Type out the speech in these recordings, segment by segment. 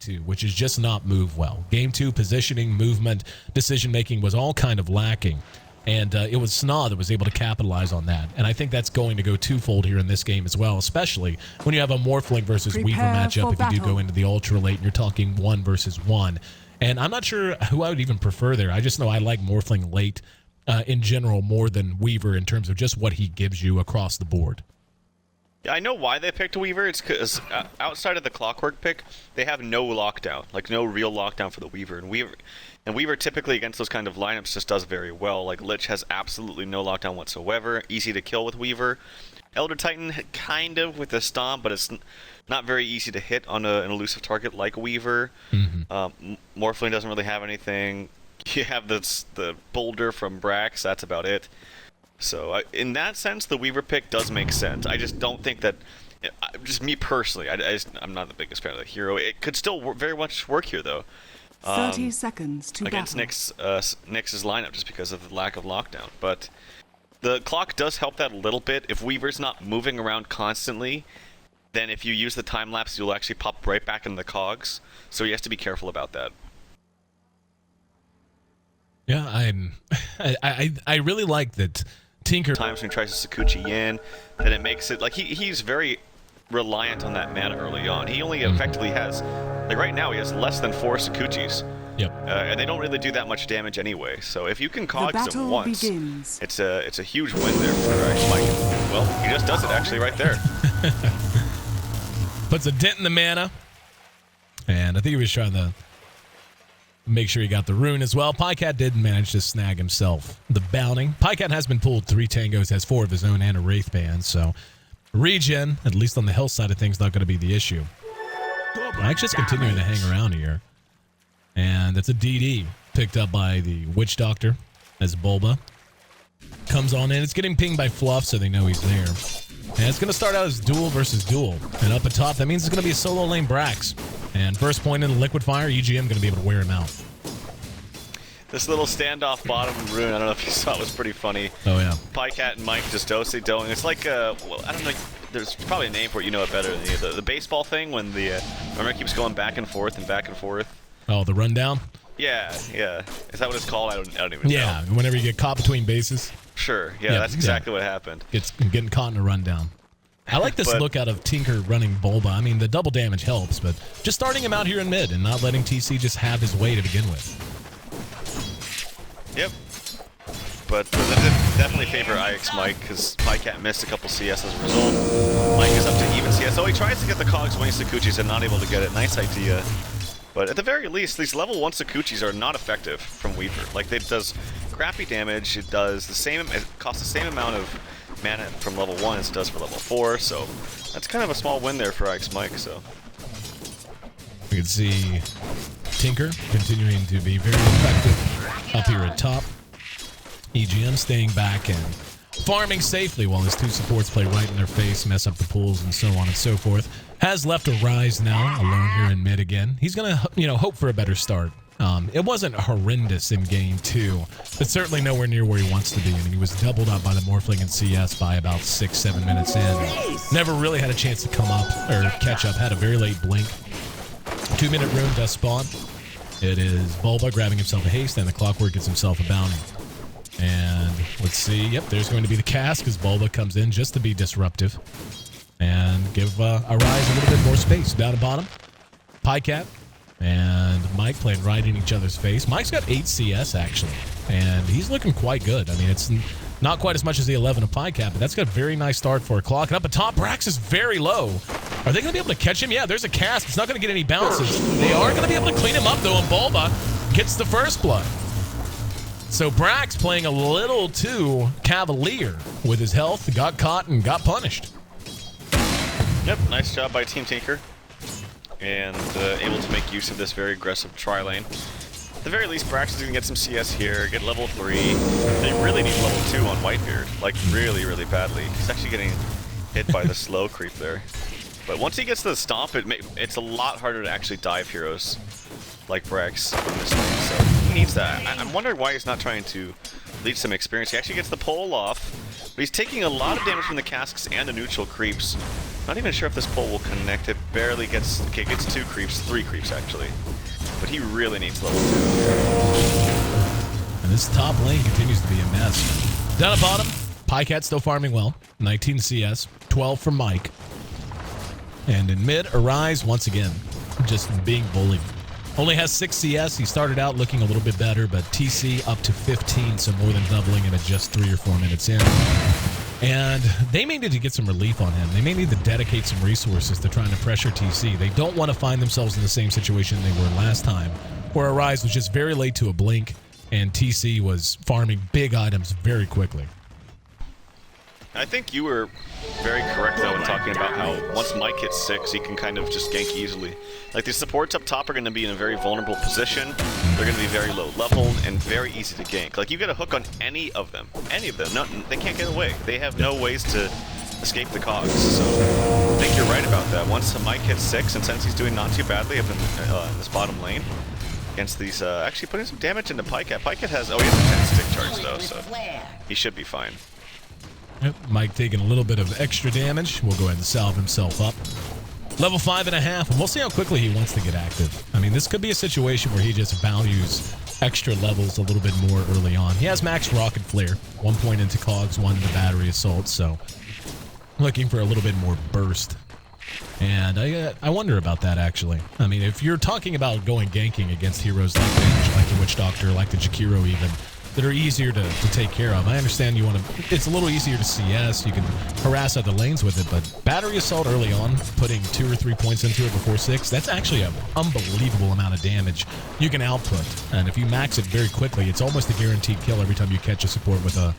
2, which is just not move well. Game 2, positioning, movement, decision-making was all kind of lacking. And it was Sna that was able to capitalize on that. And I think that's going to go twofold here in this game as well, especially when you have a Morphling versus Weaver matchup if you do go into the Ultra late and you're talking 1 versus 1. And I'm not sure who I would even prefer there. I just know I like Morphling late in general more than Weaver in terms of just what he gives you across the board. Yeah, I know why they picked Weaver. It's because outside of the Clockwork pick, they have no lockdown, like no real lockdown for the Weaver. And Weaver typically against those kind of lineups just does very well. Like Lich has absolutely no lockdown whatsoever. Easy to kill with Weaver. Elder Titan kind of with a stomp, but it's not very easy to hit on an elusive target like Weaver. Morphling doesn't really have anything. You have the boulder from Brax. That's about it. So in that sense, the Weaver pick does make sense. I just don't think that, just me personally, I'm not the biggest fan of the hero. It could still very much work here though. 30 seconds to against Nyx's lineup just because of the lack of lockdown. But the clock does help that a little bit. If Weaver's not moving around constantly, then if you use the time lapse, you'll actually pop right back into the cogs. So he has to be careful about that. Yeah, I really like that Tinker. Times when he tries to Sakuchi in, then it makes it like he's very reliant on that mana early on. He only effectively has, like right now, he has less than 4 Sakuchis. Yep. And they don't really do that much damage anyway. So if you can cogs them once, it's a huge win there for Mike. Well, he just does it actually right there. Puts a dent in the mana. And I think he was trying to make sure he got the rune as well. Pajkatt did manage to snag himself the bounty. Pajkatt has been pulled 3 tangos, has 4 of his own and a Wraith Band, so regen, at least on the hill side of things, not going to be the issue. Mike's just continuing to hang around here. And that's a DD picked up by the Witch Doctor as Bulba comes on in. It's getting pinged by Fluff, so they know he's there. And it's going to start out as duel versus duel. And up atop, that means it's going to be a solo lane Brax. And first point in the Liquid Fire, EGM going to be able to wear him out. This little standoff bottom rune, I don't know if you saw it, was pretty funny. Oh, yeah. Pajkatt and Mike just doing. It's like, well, I don't know, there's probably a name for it, you know it better than me. The baseball thing when remember it keeps going back and forth and back and forth. Oh, the rundown? Yeah. Is that what it's called? I don't even know. Yeah, whenever you get caught between bases. Sure, yeah, that's exactly what happened. Getting caught in a rundown. I like this look out of Tinker running Bulba. I mean, the double damage helps, but just starting him out here in mid and not letting TC just have his way to begin with. Yep. But that definitely favor IX Mike, because Pajkatt missed a couple CS as a result. Mike is up to even CS. Oh, he tries to get the cogs when he's Sakuchis and not able to get it. Nice idea. But at the very least, these level 1 Sakuchis are not effective from Weaver. Like, it does crappy damage. It does the same. It costs the same amount of mana from level 1 as it does for level 4. So that's kind of a small win there for IX Mike. So we can see Tinker continuing to be very effective up here at top. EGM staying back and farming safely while his 2 supports play right in their face, mess up the pools, and so on and so forth. Has left a Rise now, alone here in mid again. He's going to, hope for a better start. It wasn't horrendous in game 2, but certainly nowhere near where he wants to be. I mean, he was doubled up by the Morphling and CS by about 6-7 minutes in. Never really had a chance to come up or catch up. Had a very late blink. 2-minute rune does spawn. It is Bulba grabbing himself a haste, and the Clockwork gets himself a bounty. And let's see. Yep, there's going to be the cast as Bulba comes in just to be disruptive and give Rise a little bit more space. Down at bottom, Pajkatt and Mike playing right in each other's face. Mike's got 8 CS, actually, and he's looking quite good. I mean, it's not quite as much as the 11 of Pajkatt, but that's got a very nice start for a clock. And up atop, Brax is very low. Are they going to be able to catch him? Yeah, there's a cast. It's not going to get any bounces. They are going to be able to clean him up, though, and Bulba gets the first blood. So Brax playing a little too cavalier with his health, got caught and got punished. Yep, nice job by Team Tinker. And able to make use of this very aggressive tri-lane. At the very least, Brax is going to get some CS here, get level 3. They really need level 2 on Whitebeard, like really, really badly. He's actually getting hit by the slow creep there. But once he gets to the stomp, it's a lot harder to actually dive heroes like Brax in this lane. So he needs that. I'm wondering why he's not trying to lead some experience. He actually gets the pull off, but he's taking a lot of damage from the casks and the neutral creeps. Not even sure if this pull will connect. It barely gets... Okay, it gets 2 creeps, 3 creeps actually. But he really needs level 2. And this top lane continues to be a mess. Down at bottom, Pajkatt still farming well. 19 CS, 12 from Mike. And in mid, Arise once again, just being bullied. Only has 6 CS. He started out looking a little bit better, but TC up to 15, so more than doubling it at just 3 or 4 minutes in. And they may need to get some relief on him. They may need to dedicate some resources to trying to pressure TC. They don't want to find themselves in the same situation they were last time, where Arise was just very late to a blink, and TC was farming big items very quickly. I think you were very correct, though, in talking about how once Mike hits 6, he can kind of just gank easily. Like, the supports up top are going to be in a very vulnerable position. They're going to be very low level and very easy to gank. Like, you get a hook on any of them. Any of them. No, they can't get away. They have no ways to escape the cogs. So, I think you're right about that. Once Mike hits 6, and since he's doing not too badly up in this bottom lane, against these, actually putting some damage into Pajkatt. Pajkatt has, oh, he has a 10 stick charge, though, so he should be fine. Yep, Mike taking a little bit of extra damage. We'll go ahead and salve himself up. Level 5.5, and we'll see how quickly he wants to get active. I mean, this could be a situation where he just values extra levels a little bit more early on. He has max rocket flare, 1 point into cogs, 1 into battery assault, so looking for a little bit more burst. And I wonder about that, actually. I mean, if you're talking about going ganking against heroes like Venge, like the Witch Doctor, like the Jakiro even, that are easier to take care of. I understand you want to... It's a little easier to CS. You can harass other lanes with it, but battery assault early on, putting 2 or 3 points into it before 6, that's actually an unbelievable amount of damage you can output. And if you max it very quickly, it's almost a guaranteed kill every time you catch a support with a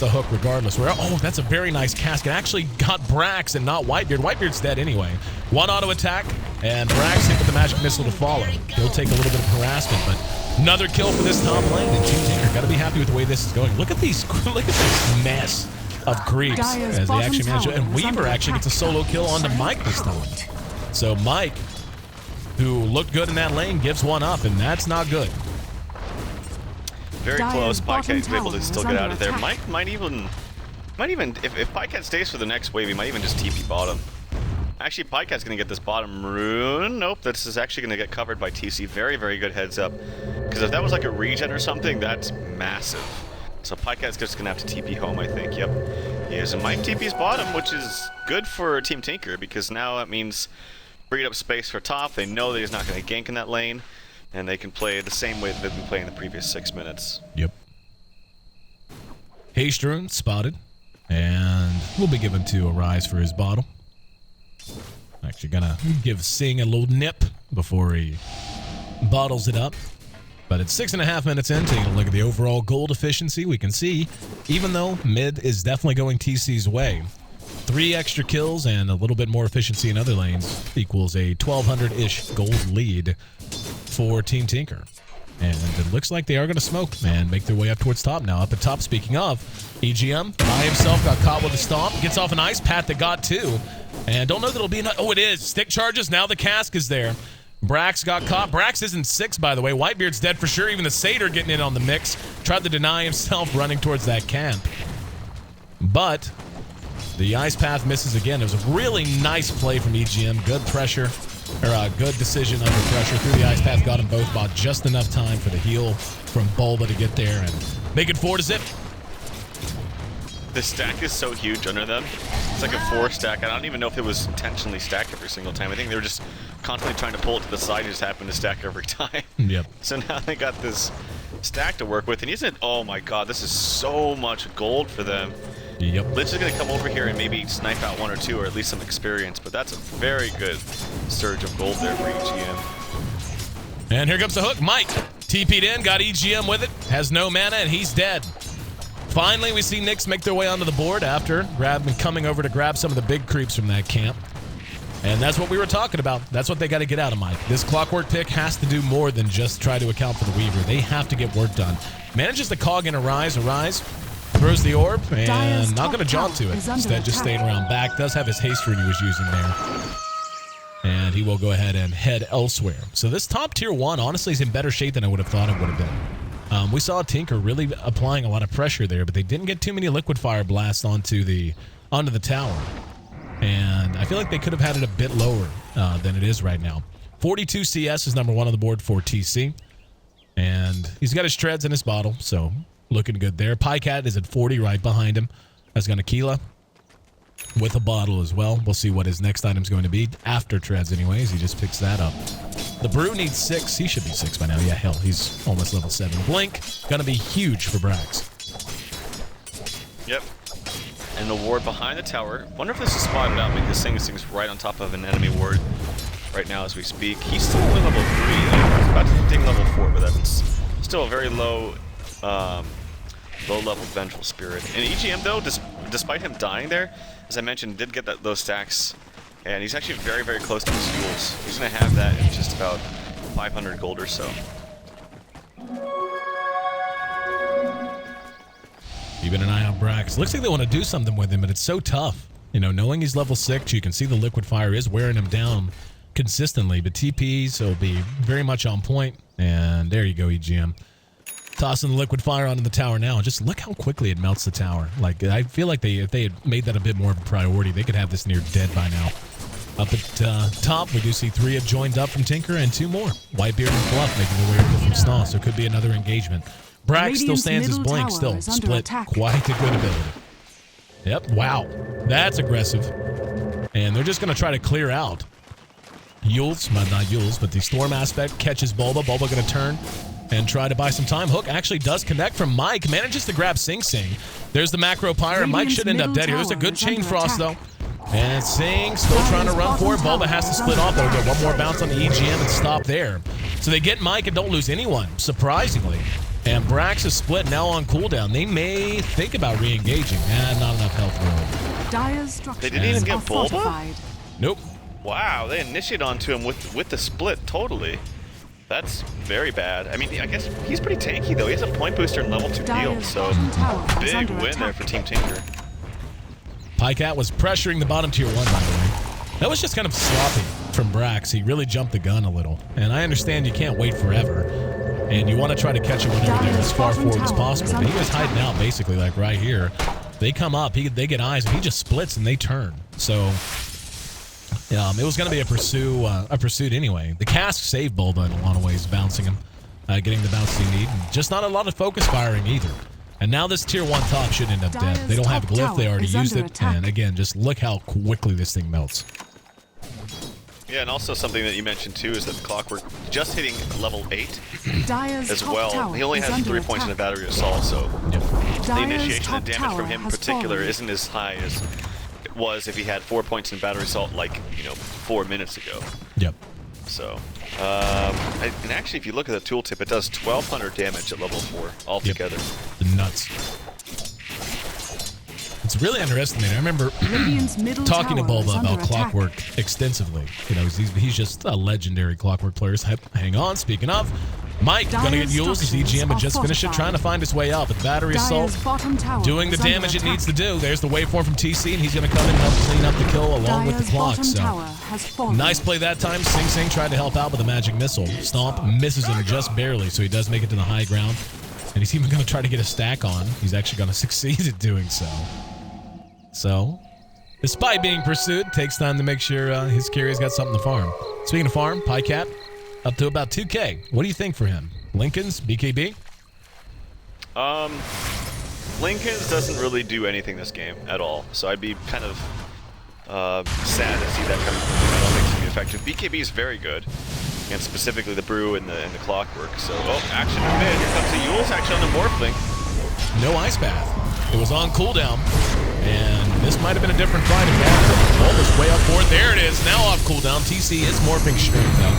hook regardless. Where, oh, that's a very nice cast. It actually got Brax and not Whitebeard. Whitebeard's dead anyway. 1 auto attack, and Brax hit with the magic missile to follow. He'll take a little bit of harassment, but another kill for this top lane, and Team Tinker got to be happy with the way this is going. Look at these, look at this mess of creeps as they actually manage to, and Weaver actually gets a solo kill onto Mike this time. So Mike, who looked good in that lane, gives one up, and that's not good. Very close. Pajkatt is able to still get out of there. Mike might even, if Pajkatt stays for the next wave, he might even just TP bottom. Actually, Pajkatt's going to get this bottom rune. Nope, this is actually going to get covered by TC. Very, very good heads up. Because if that was like a regen or something, that's massive. So Pajkatt's just going to have to TP home, I think. Yep. He is a Mike TP's bottom, which is good for Team Tinker, because now that means freed up space for top. They know that he's not going to gank in that lane, and they can play the same way that they've been playing the previous 6 minutes. Yep. Haste rune spotted, and will be given to Arise for his bottle. Actually gonna give Sing a little nip before he bottles it up. But it's 6.5 minutes in, taking a look at the overall gold efficiency, we can see, even though mid is definitely going TC's way, 3 extra kills and a little bit more efficiency in other lanes equals a 1,200-ish gold lead for Team Tinker. And it looks like they are going to smoke and make their way up towards top now. Up at top, speaking of, EGM by himself got caught with a stomp, gets off an ice path that got 2. And don't know that it'll be enough. Oh, it is. Stick charges. Now the cask is there. Brax got caught. Brax isn't 6, by the way. Whitebeard's dead for sure. Even the Satyr getting in on the mix. Tried to deny himself running towards that camp. But the ice path misses again. It was a really nice play from EGM. Good pressure, or a good decision under pressure. Through the ice path, got them both. Bought just enough time for the heal from Bulba to get there and make it 4 to zip. The stack is so huge under them. It's like a 4 stack. I don't even know if it was intentionally stacked every single time. I think they were just constantly trying to pull it to the side. It just happened to stack every time. Yep. So now they got this stack to work with. And isn't it? Oh my god, this is so much gold for them. Yep. Lich is going to come over here and maybe snipe out 1 or 2, or at least some experience. But that's a very good surge of gold there for EGM. And here comes the hook. Mike TP'd in, got EGM with it. Has no mana, and he's dead. Finally, we see Nyx make their way onto the board after coming over to grab some of the big creeps from that camp. And that's what we were talking about. That's what they got to get out of Mike. This clockwork pick has to do more than just try to account for the Weaver. They have to get work done. Manages the cog in Arise. Arise throws the orb and not going to jump to it. Instead, just staying around back. Does have his haste rune he was using there. And he will go ahead and head elsewhere. So this top tier 1, honestly, is in better shape than I would have thought it would have been. We saw Tinker really applying a lot of pressure there, but they didn't get too many liquid fire blasts onto the tower. And I feel like they could have had it a bit lower than it is right now. 42 CS is number 1 on the board for TC. And he's got his treads in his bottle, so looking good there. Pajkatt is at 40 right behind him. Has got Aquila with a bottle as well. We'll see what his next item's going to be. After treads anyways, he just picks that up. The Brew needs 6. He should be 6 by now. Yeah, hell, he's almost level 7. Blink, gonna be huge for Brax. Yep. And the ward behind the tower. Wonder if this is spotted out. Maybe this thing's right on top of an enemy ward right now as we speak. He's still only level 3. He's about to ding level 4, but that's still a very low level Vengeful Spirit. And EGM though, despite him dying there, as I mentioned, did get those stacks. And he's actually very, very close to his fuels. He's going to have that in just about 500 gold or so. Keeping an eye on Brax. Looks like they want to do something with him, but it's so tough. You know, knowing he's level 6, you can see the Liquid Fire is wearing him down consistently. But TP, so it'll be very much on point. And there you go, EGM. Tossing the Liquid Fire onto the tower now. Just look how quickly it melts the tower. Like, I feel like if they had made that a bit more of a priority, they could have this near dead by now. Up at top, we do see 3 have joined up from Tinker and 2 more. Whitebeard and Fluff making their way over from Snaw, so it could be another engagement. Brax still stands his blink, still split quite a good ability. Yep, wow. That's aggressive. And they're just going to try to clear out. Yules, not Yules, but the Storm aspect catches Bulba. Bulba going to turn and try to buy some time. Hook actually does connect from Mike. Manages to grab Sing Sing. There's the macro pyre. Mike should end up dead here. There's a good chain frost, though. And Sing still trying to run for it. Bulba has to split off. They'll get one more bounce on the EGM and stop there. So they get Mike and don't lose anyone, surprisingly. And Brax is split now on cooldown. They may think about re-engaging. Not enough health room. They didn't even get Bulba? Nope. Wow, they initiated onto him with the split, totally. That's very bad. I mean, I guess he's pretty tanky, though. He has a point booster and level 2 heal, so big win there for Team Tinker. Pajkatt was pressuring the bottom tier 1, by the way. That was just kind of sloppy from Brax. He really jumped the gun a little. And I understand you can't wait forever. And you want to try to catch him whenever they're as far forward as possible. But he was hiding out, basically, like right here. They come up, they get eyes, and he just splits and they turn. So it was going to be a pursuit anyway. The cask saved Bulba in a lot of ways, bouncing him, getting the bounce they need. And just not a lot of focus firing either. And now this tier 1 top should end up dead. They don't have Glyph, they already used it. And again, just look how quickly this thing melts. Yeah, and also something that you mentioned too is that Clockwork just hitting level 8 as well. He only has 3 points in the battery assault, so the initiation and damage from him in particular isn't as high as it was if he had 4 points in battery assault, like, 4 minutes ago. Yep. So, and actually, if you look at the tooltip, it does 1,200 damage at level 4 altogether. Yep. Nuts. It's really underestimated. I remember talking to Bulba about Clockwork extensively. He's just a legendary Clockwork player. Hang on, speaking of, Mike gonna get Yules as EGM and just finish it, trying to find his way out. But battery assault doing the damage it needs to do. There's the waveform from TC, and he's gonna come in and help clean up the kill along with the clock. So nice play that time. Sing Sing tried to help out with a magic missile. Stomp misses him just barely, so he does make it to the high ground. And he's even gonna try to get a stack on. He's actually gonna succeed at doing so. So, despite being pursued, takes time to make sure his carry's got something to farm. Speaking of farm, Pajkatt up to about 2K. What do you think for him? Lincoln's, BKB? Lincoln's doesn't really do anything this game at all, so I'd be kind of sad to see that coming. I don't think it's going to be effective. BKB is very good, and specifically the Brew and the Clockwork. So, action in mid. Here comes the Yules, actually on the Morphling. No Ice Bath. It was on cooldown, and this might have been a different fight if that Bulba's way up forward. There it is, now off cooldown. TC is morphing straight up,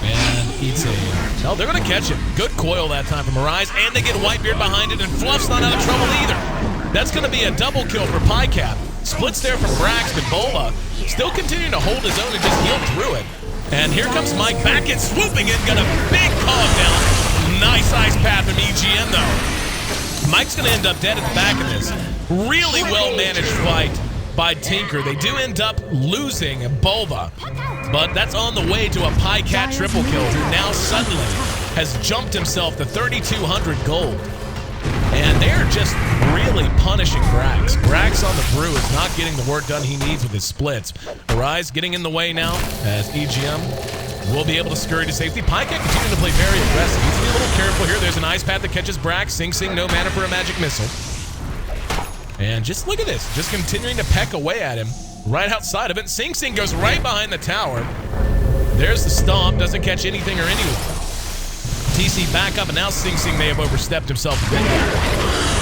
and eats a... No, they're going to catch him. Good coil that time from Arise, and they get Whitebeard behind it, and Fluff's not out of trouble either. That's going to be a double kill for Pajkatt. Splits there from Braxton. Bulba still continuing to hold his own and just heal through it. And here comes Mike back and swooping in, got a big cog down. Nice Ice Path from EGM though. Mike's going to end up dead at the back of this. Really well-managed fight by Tinker. They do end up losing Bulba, but that's on the way to a Pajkatt triple kill, who now suddenly has jumped himself to 3,200 gold. And they're just really punishing Brax. Brax on the brew is not getting the work done he needs with his splits. Arise getting in the way now as EGM will be able to scurry to safety. Pajkatt continuing to play very aggressive. He's be a little careful here. There's an ice path that catches Brax. Sing Sing, no mana for a magic missile. And just look at this. Just continuing to peck away at him right outside of it. Sing Sing goes right behind the tower. There's the stomp. Doesn't catch anything or anyone. TC back up, and now Sing Sing may have overstepped himself a bit here.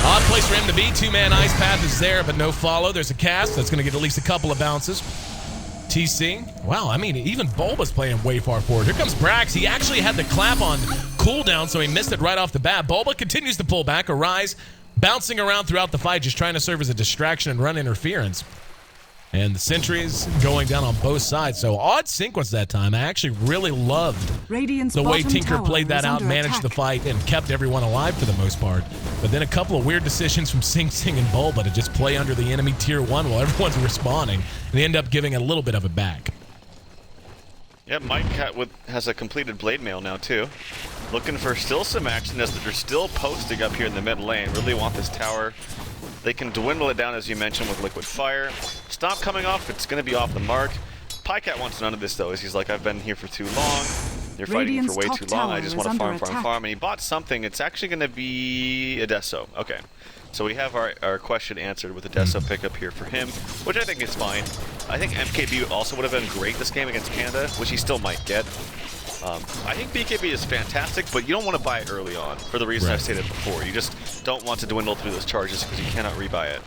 Odd place for him to be. Two-man ice path is there, but no follow. There's a cast. That's going to get at least a couple of bounces. TC. Wow, I mean, even Bulba's playing way far forward. Here comes Brax. He actually had the clap on cooldown, so he missed it right off the bat. Bulba continues to pull back. Arise bouncing around throughout the fight, just trying to serve as a distraction and run interference. And the sentries going down on both sides. So odd sequence that time. I actually really loved the way Tinker played that out, managed the fight, and kept everyone alive for the most part. But then a couple of weird decisions from Sing Sing and Bulba to just play under the enemy tier 1 while everyone's respawning. And they end up giving a little bit of it back. Yeah, Pajkatt has a completed Blade Mail now too. Looking for still some action as they're still posting up here in the mid lane. Really want this tower. They can dwindle it down, as you mentioned, with Liquid Fire. Stop coming off, it's going to be off the mark. Pajkatt wants none of this, though, as he's like, I've been here for too long. You're fighting for way too long. I just want to farm. And he bought something. It's actually going to be a Deso. Okay. So we have our question answered with a Deso pickup here for him, which I think is fine. I think MKB also would have been great this game against Canada, which he still might get. I think BKB is fantastic, but you don't want to buy it early on, for the reason I've stated before. You just don't want to dwindle through those charges because you cannot rebuy it.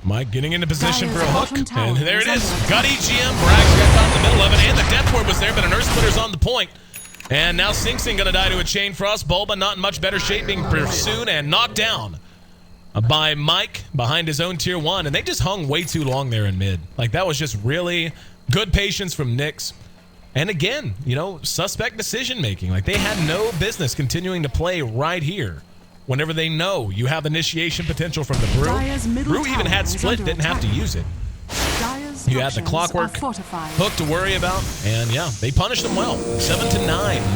Mike getting into position for a hook, and there it is. Got EGM, Brax got caught in the middle of it, and the Death Ward was there, but an Earth Splitter's on the point. And now Sing Sing gonna die to a Chain Frost. Bulba not in much better shape, being pursued and knocked down by Mike behind his own tier 1, and they just hung way too long there in mid. Like, that was just really good patience from Nyx. And again, you know, suspect decision-making. Like, they had no business continuing to play right here whenever they know you have initiation potential from the Brew. Brew even had split, didn't have to use it. You had the Clockwork hook to worry about, and yeah, they punished them well. 7-9,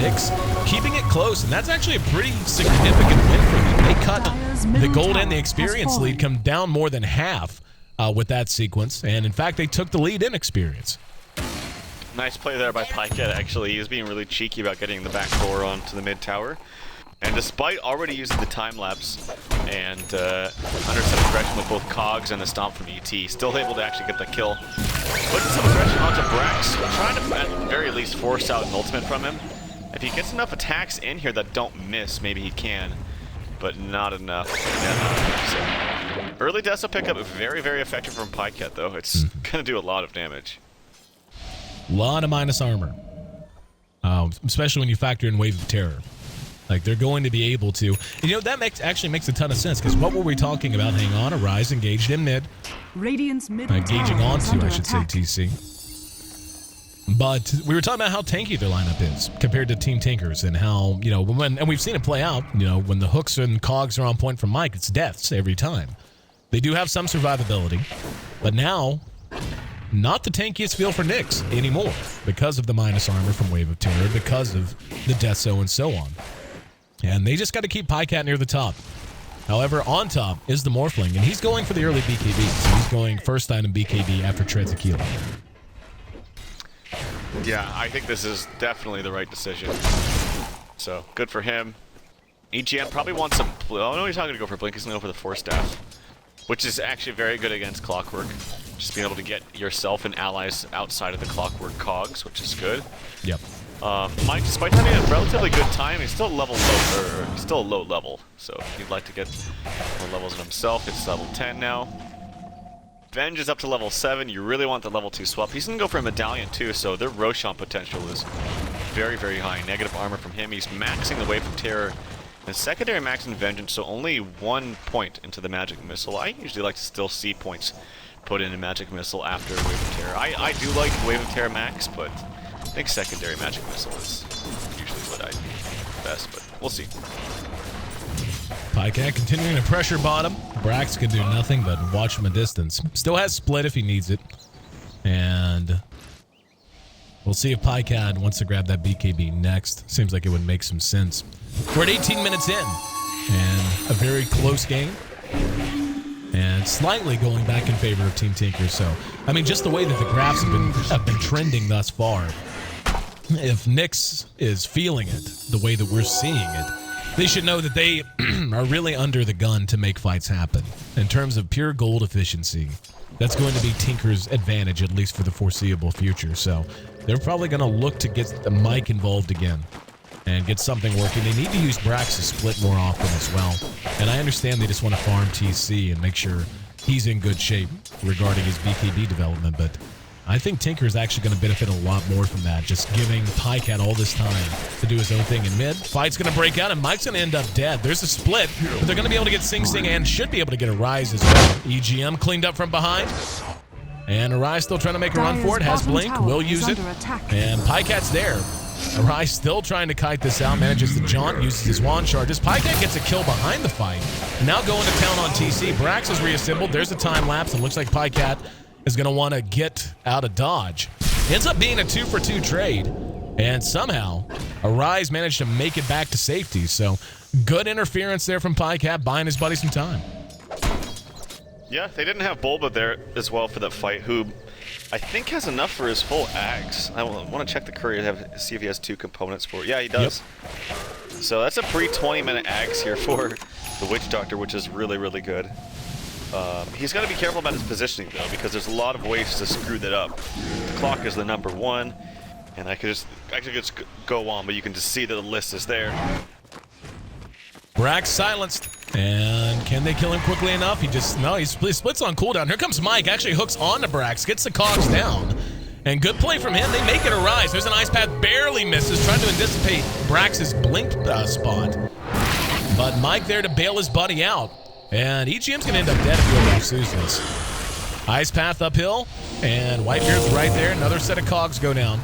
Nyx keeping it close, and that's actually a pretty significant win for them. They cut the gold and the experience lead come down more than half with that sequence, and in fact, they took the lead in experience. Nice play there by Pajkatt, actually. He was being really cheeky about getting the back door onto the mid tower. And despite already using the time-lapse and under some aggression with both Cogs and the stomp from ET, still able to actually get the kill. Putting some aggression onto Brax, trying to at the very least force out an ultimate from him. If he gets enough attacks in here that don't miss, maybe he can, but not enough. So, early Deso pickup, very, very effective from Pajkatt, though. It's going to do a lot of damage. A lot of minus armor, especially when you factor in Wave of Terror. Like, they're going to be able to, and, you know, that actually makes a ton of sense, because what were we talking about? Hang on, Arise engaged in mid. Radiant's mid engaging onto, I should say, TC. But we were talking about how tanky their lineup is compared to Team Tinkers, and how, you know, and we've seen it play out, you know, when the hooks and cogs are on point from Mike, it's deaths every time. They do have some survivability, but now, not the tankiest feel for Nyx anymore, because of the minus armor from Wave of Terror, because of the Deso and so on. And they just got to keep Pajkatt near the top. However, on top is the Morphling, and he's going for the early BKB. So he's going first item BKB after Trezekiel. Yeah, I think this is definitely the right decision. So, good for him. EGM probably wants some... Oh, no, he's not going to go for Blink. He's going to go for the Force Staff, which is actually very good against Clockwork. Just being able to get yourself and allies outside of the Clockwork cogs, which is good. Yep. Mike, despite having a relatively good time, he's still still a low level. So if he'd like to get more levels in himself, it's level 10 now. Venge is up to level 7. You really want the level 2 swap. He's going to go for a Medallion too, so their Roshan potential is very, very high. Negative armor from him. He's maxing the Wave of Terror. And secondary max in Vengeance, so only 1 point into the Magic Missile. I usually like to still see points put in a Magic Missile after Wave of Terror. I do like Wave of Terror max, but I think secondary Magic Missile is usually what I do best, but we'll see. Pajkatt continuing to pressure bottom. Brax can do nothing but watch from a distance. Still has split if he needs it. And we'll see if Pajkatt wants to grab that BKB next. Seems like it would make some sense. We're at 18 minutes in. And a very close game. And slightly going back in favor of Team Tinker. So, I mean, just the way that the graphs have been trending thus far. If Nyx is feeling it the way that we're seeing it, they should know that they are really under the gun to make fights happen. In terms of pure gold efficiency, that's going to be Tinker's advantage, at least for the foreseeable future. So they're probably going to look to get the mic involved again and get something working. They need to use Brax's split more often as well. And I understand they just want to farm TC and make sure he's in good shape regarding his BKB development, but I think Tinker is actually going to benefit a lot more from that, just giving Pajkatt all this time to do his own thing in mid. Fight's going to break out, and Mike's going to end up dead. There's a split, but they're going to be able to get Sing Sing and should be able to get a Rise as well. EGM cleaned up from behind, and Arise still trying to make a run for it. Has Blink, will use it, and Pajkatt's there. Arise still trying to kite this out, manages to jaunt, uses his wand charges. Pajkatt gets a kill behind the fight. Now going to town on TC. Brax is reassembled. There's a time lapse, and looks like Pajkatt is going to want to get out of dodge. Ends up being a 2-for-2 trade, and somehow Arise managed to make it back to safety. So good interference there from Pajkatt, buying his buddy some time. Yeah, they didn't have Bulba there as well for that fight, who I think has enough for his full axe. I want to check the courier to see if he has 2 components for it. Yeah, he does. Yep. So that's a pre-20-minute axe here for the Witch Doctor, which is really, really good. He's got to be careful about his positioning, though, because there's a lot of ways to screw that up. The clock is the number 1, and I could just go on, but you can just see that the list is there. Brax silenced, and can they kill him quickly enough? He splits on cooldown. Here comes Mike, actually hooks onto Brax, gets the cogs down, and good play from him. They make it a Rise. There's an ice path, barely misses, trying to anticipate Brax's blink spot. But Mike there to bail his buddy out. And EGM's going to end up dead if he pursues this. Ice path uphill, and Whitebeard's right there. Another set of cogs go down.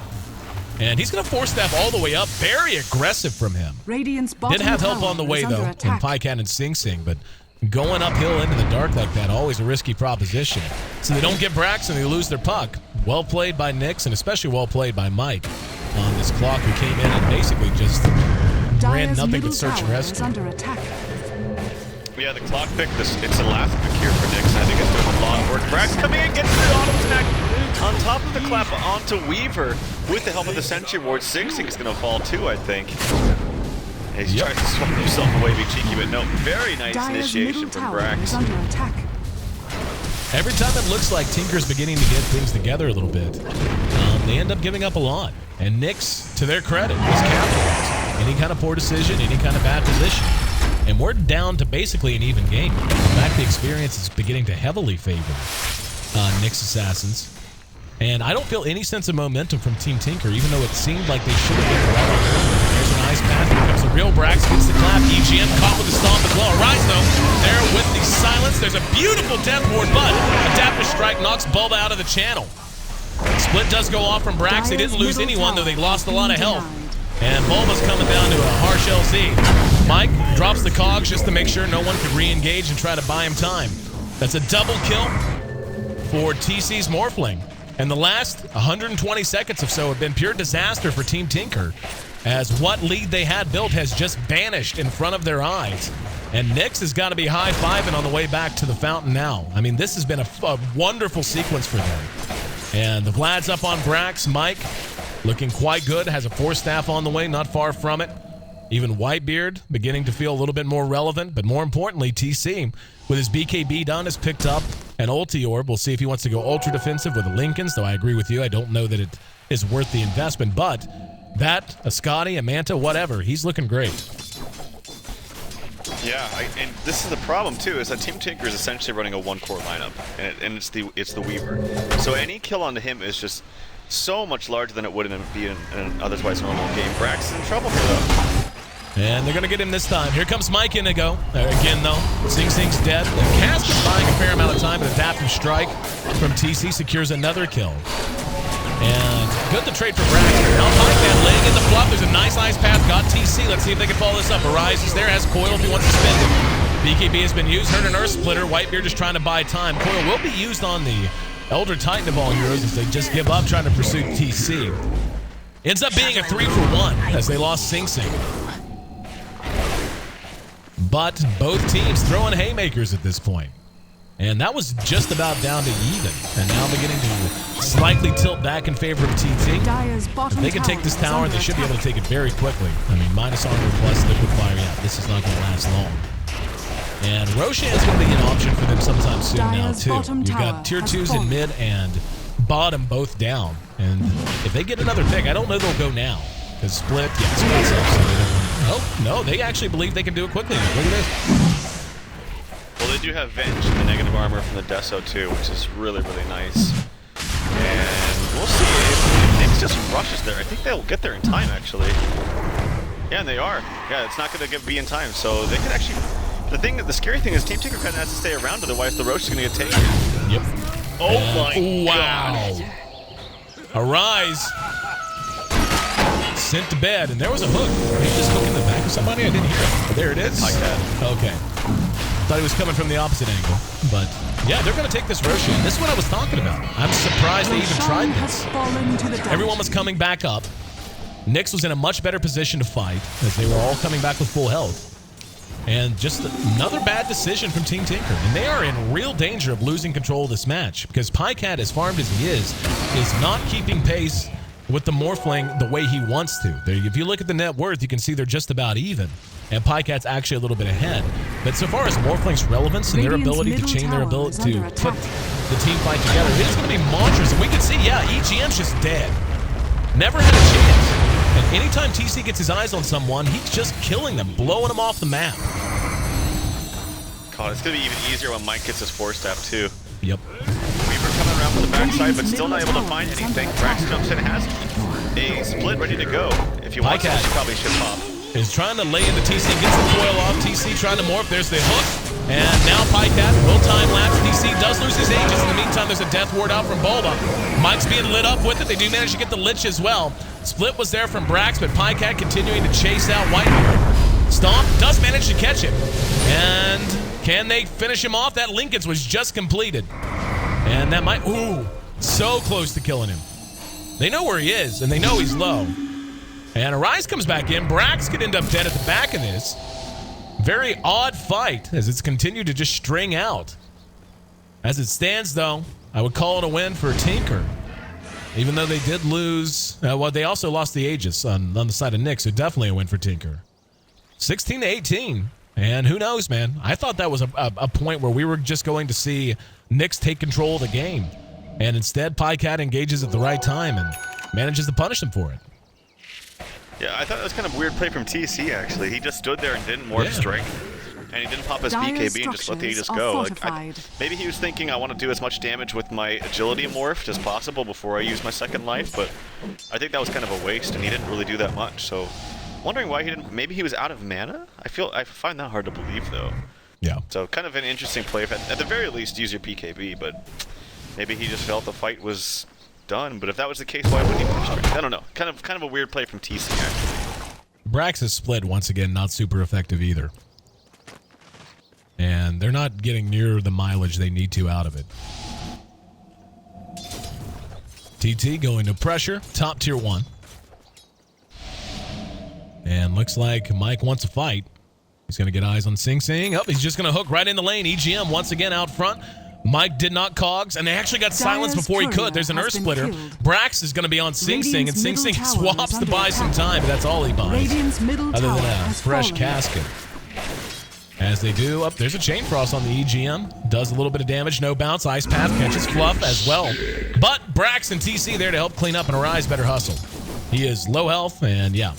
And he's going to force staff all the way up. Very aggressive from him. Did have help on the way, though, in Pajkatt and Sing Sing, but going uphill into the dark like that, always a risky proposition. So they don't get Brax and they lose their puck. Well played by Nyx, and especially well played by Mike on this clock, who came in and basically just ran nothing but search and rescue. Yeah, the clock pick, it's a last pick here for Nyx. I think it's doing a lot of work. Brax coming in, gets the auto attack on top of the clap onto Weaver. With the help of the Sentry Ward, Sing Sing is going to fall too, I think. And he's trying to swap himself away, be cheeky, but no. Very nice initiation from Brax. Every time it looks like Tinker's beginning to get things together a little bit, they end up giving up a lot. And Nyx, to their credit, is capitalizing. Any kind of poor decision, any kind of bad position. And we're down to basically an even game. In fact, the experience is beginning to heavily favor Nyx Assassins. And I don't feel any sense of momentum from Team Tinker, even though it seemed like they should have been right on. There's an ice path. Here comes the real Brax, gets the clap. EGM caught with the stomp as well. Rise, though, there with the silence. There's a beautiful death ward, but Adaptive Strike knocks Bulba out of the channel. Split does go off from Brax. They didn't lose anyone, though they lost a lot of health. And Bulba's coming down to a harsh LZ. Mike drops the cogs just to make sure no one could re-engage and try to buy him time. That's a double kill for TC's Morphling. And the last 120 seconds or so have been pure disaster for Team Tinker, as what lead they had built has just vanished in front of their eyes. And Nyx has got to be high-fiving on the way back to the fountain now. I mean, this has been a wonderful sequence for them. And the Vlad's up on Brax. Mike looking quite good, has a force staff on the way, not far from it. Even Whitebeard beginning to feel a little bit more relevant, but more importantly, TC, with his BKB done, has picked up an ulti orb. We'll see if he wants to go ultra defensive with the Lincolns, though I agree with you. I don't know that it is worth the investment, but that, a Scotty, a Manta, whatever, he's looking great. Yeah, and this is the problem too, is that Team Tinker is essentially running a one-core lineup, and it's the Weaver. So any kill onto him is just so much larger than it would be in an otherwise normal game. Brax is in trouble here, though. And they're going to get him this time. Here comes Mike in to go. Again, though, Sing Sing's dead. The Cask is buying a fair amount of time, but Adaptive Strike from TC secures another kill. And good to trade for Brax. Now Pajkatt laying in the fluff. There's a nice ice path. Got TC. Let's see if they can follow this up. Arise is there. Has Coil if he wants to spend it. BKB has been used. Heard an Earth Splitter. Whitebeard just trying to buy time. Coil will be used on the Elder Titan of all heroes as they just give up trying to pursue TC. Ends up being a 3-for-1 as they lost Sing Sing. but both teams throwing haymakers at this point. And that was just about down to even. And now beginning to slightly tilt back in favor of TT. If they can take this tower, they should be able to take it very quickly. I mean, minus armor plus liquid fire. Yeah, this is not going to last long. And Roshan's going to be an option for them sometime soon now, too. You've got tier 2s in mid and bottom both down. And if they get another pick, I don't know they'll go now. Because Split, yeah, Split's up, so they don't want to. Oh, no, they actually believe they can do it quickly. Look at this. Well, they do have Venge and the negative armor from the Deso too, which is really, really nice. And we'll see if Nyx just rushes there. I think they'll get there in time, actually. Yeah, and they are. Yeah, it's not going to be in time, so they could actually... The scary thing is Team Tinker kind of has to stay around, otherwise the Roche is going to get taken. Yep. Oh my wow. Arise. Sent to bed, and there was a hook. Are you just hooking the back of somebody? I didn't hear it. There it is. Pajkatt. Okay. Thought he was coming from the opposite angle. But, yeah, they're going to take this Roshan. This is what I was talking about. I'm surprised they even tried this. Everyone was coming back up. Nyx was in a much better position to fight, as they were all coming back with full health. And just another bad decision from Team Tinker. And they are in real danger of losing control of this match, because Pajkatt, as farmed as he is not keeping pace with the Morphling the way he wants to. If you look at the net worth, you can see they're just about even. And Pajkatt's actually a little bit ahead. But so far as Morphling's relevance and their ability to chain their ability to put the team fight together, it's going to be monstrous. And we can see, yeah, EGM's just dead. Never had a chance. And anytime TC gets his eyes on someone, he's just killing them, blowing them off the map. God, it's going to be even easier when Mike gets his 4-step too. Yep. Weaver coming around from the backside, but still not able to find anything. Brax jumps in, has a split ready to go. If you want to, he probably should pop. Is trying to lay into TC, gets the foil off. TC trying to morph. There's the hook. And now Pajkatt will time lapse. TC does lose his Aegis. In the meantime, there's a death ward out from Bulba. Mike's being lit up with it. They do manage to get the Lich as well. Split was there from Brax, but Pajkatt continuing to chase out Whitebeard. Stomp does manage to catch him. And can they finish him off? That Lincoln's was just completed. And that might... Ooh, so close to killing him. They know where he is, and they know he's low. And Arise comes back in. Brax could end up dead at the back of this. Very odd fight as it's continued to just string out. As it stands, though, I would call it a win for Tinker. Even though they did lose... well, they also lost the Aegis on the side of Nyx, so definitely a win for Tinker. 16-18. And who knows, man? I thought that was a point where we were just going to see Nyx take control of the game. And instead, Pajkatt engages at the right time and manages to punish them for it. Yeah, I thought that was kind of weird play from TC, actually. He just stood there and didn't morph strength. And he didn't pop his BKB and just let the Aegis go. Like, maybe he was thinking, I want to do as much damage with my agility morph as possible before I use my second life, but I think that was kind of a waste, and he didn't really do that much. So, wondering why he didn't... Maybe he was out of mana? I find that hard to believe, though. Yeah. So, kind of an interesting play. At the very least, use your BKB, but maybe he just felt the fight was done. But if that was the case, why wouldn't he push strength? I don't know. Kind of a weird play from TC, actually. Brax's split, once again, not super effective either. And they're not getting near the mileage they need to out of it. TT going to pressure, top tier 1. And looks like Mike wants a fight. He's going to get eyes on Sing Sing. Oh, he's just going to hook right in the lane. EGM once again out front. Mike did not cogs, and they actually got silenced before he could. There's an Earth Splitter. Brax is going to be on Sing Sing, and Sing Sing swaps to buy some time, but that's all he buys. Other than a fresh casket. As they do, up there's a Chain Frost on the EGM. Does a little bit of damage, no bounce. Ice Path catches Fluff as well. But Brax and TC there to help clean up, and Arise better hustle. He is low health, and yeah.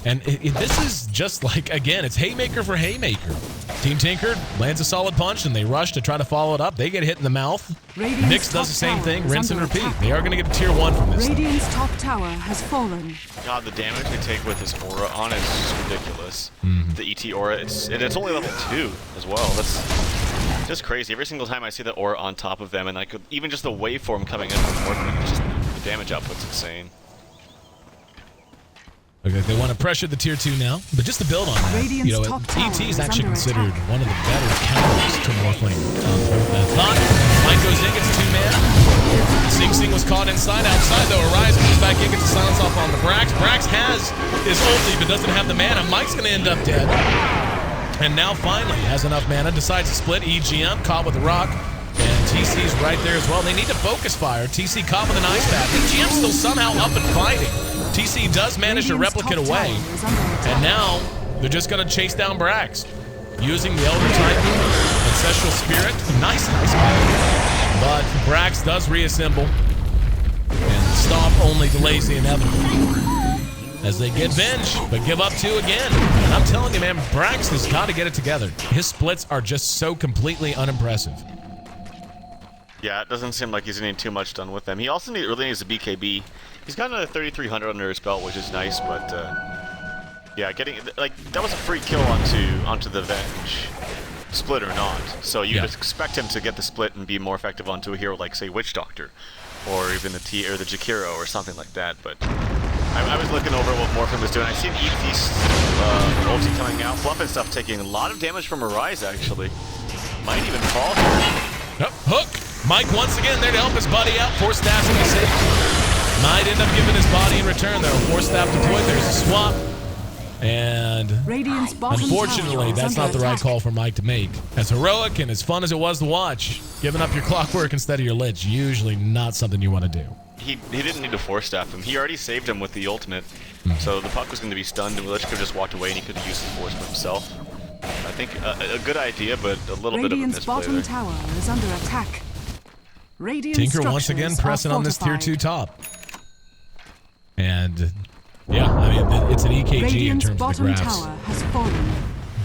And this is just like, again, it's haymaker for haymaker. Team Tinker lands a solid punch, and they rush to try to follow it up. They get hit in the mouth. Nyx does the same thing, rinse and repeat. They are going to get a tier 1 from this. Radiant's top tower has fallen. God, the damage they take with this aura on it is just ridiculous. The ET aura, it's only level 2 as well. That's just crazy. Every single time I see the aura on top of them, and even just the waveform coming in from Morphling, it's just the damage output's insane. Okay, they want to pressure the tier 2 now, but just to build on that, you know, ET is actually considered one of the better counters to Morphling. Thought Mike goes in, gets a 2-man. Sing Sing was caught inside, outside though. Arise moves back in, gets a silence off on the Brax. Brax has his ulti, but doesn't have the mana. Mike's going to end up dead. And now finally has enough mana, decides to split. EGM caught with a rock. And TC's right there as well. They need to focus fire. TC caught with an ice path. EGM still somehow up and fighting. TC does manage to replicate away. And now they're just going to chase down Brax. Using the Elder Titan, Ancestral Spirit. Nice fight. But Brax does reassemble. And Stomp only delays the inevitable. As they get Venge, but give up 2 again. And I'm telling you, man, Brax has got to get it together. His splits are just so completely unimpressive. Yeah, it doesn't seem like he's getting too much done with them. He also really needs a BKB. He's got another 3,300 under his belt, which is nice, but yeah, getting like that was a free kill onto the Venge, split or not. So you'd expect him to get the split and be more effective onto a hero like, say, Witch Doctor, or even the Jakiro or something like that. But I was looking over what Morphin was doing. I seen ET's ulti coming out. Fluff and stuff taking a lot of damage from Arise, actually. Might even fall here. Yep. Hook. Mike once again there to help his buddy out. Force Staff's going to save. Might end up giving his body in return, though. Force Staff deployed. There's a swap. And unfortunately, that's not the right call for Mike to make. As heroic and as fun as it was to watch, giving up your clockwork instead of your lich, usually not something you want to do. He didn't need to force staff him. He already saved him with the ultimate. So the puck was going to be stunned, and Lich could have just walked away, and he could have used the force for himself. I think a good idea, but a little bit of a misplay there. Radiant's bottom tower is under attack. Tinker once again pressing on this tier 2 top. And yeah, I mean, it's an EKG in terms of the graphs. Tower has fallen.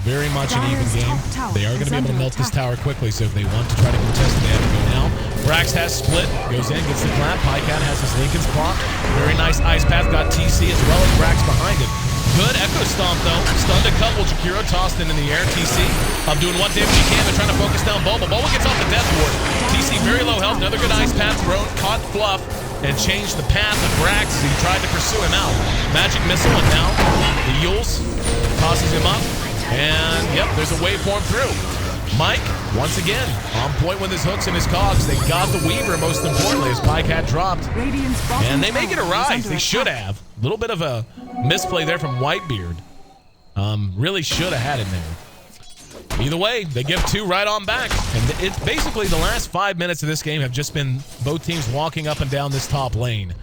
Very much an even game. They are going to be able to melt this tower quickly, so if they want to try to contest it, they have to go now. Brax has split, goes in, gets the clap. Pajkatt has his Lincoln's clock. Very nice ice path, got TC as well as Brax behind it. Good Echo Stomp, though. Stunned a couple. Jakiro tossed in the air. TC up doing what damage he can. They're trying to focus down Bulba. Bulba gets off the Death Ward. TC very low health. Another good ice path thrown. Caught Fluff and changed the path of Brax as he tried to pursue him out. Magic Missile, and now the Yules tosses him up. And yep, there's a waveform through. Mike, once again, on point with his hooks and his cogs. They got the Weaver, most importantly, as Pajkatt dropped. And they make it a rise. They should have. A little bit of a misplay there from Whitebeard. Really should have had him there. Either way, they give 2 right on back. And it's basically the last 5 minutes of this game have just been both teams walking up and down this top lane